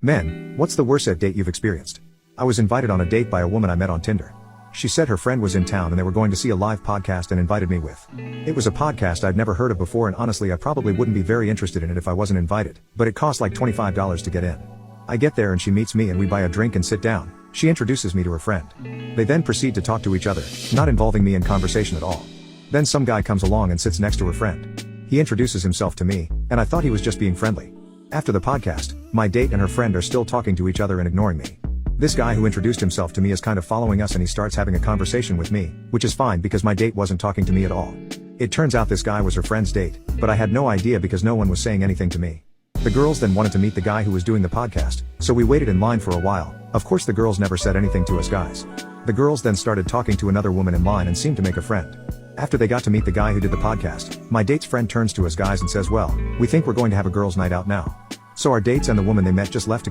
Men, what's the worst date you've experienced? I was invited on a date by a woman I met on Tinder. She said her friend was in town and they were going to see a live podcast and invited me with. It was a podcast I'd never heard of before, and honestly I probably wouldn't be very interested in it if I wasn't invited, but it cost like $25 to get in. I get there and she meets me and we buy a drink and sit down. She introduces me to her friend. They then proceed to talk to each other, not involving me in conversation at all. Then some guy comes along and sits next to her friend. He introduces himself to me, and I thought he was just being friendly. After the podcast, my date and her friend are still talking to each other and ignoring me. This guy who introduced himself to me is kind of following us and he starts having a conversation with me, which is fine because my date wasn't talking to me at all. It turns out this guy was her friend's date, but I had no idea because no one was saying anything to me. The girls then wanted to meet the guy who was doing the podcast, so we waited in line for a while. Of course the girls never said anything to us guys. The girls then started talking to another woman in line and seemed to make a friend. After they got to meet the guy who did the podcast, my date's friend turns to us guys and says, "Well, we think we're going to have a girls' night out now." So our dates and the woman they met just left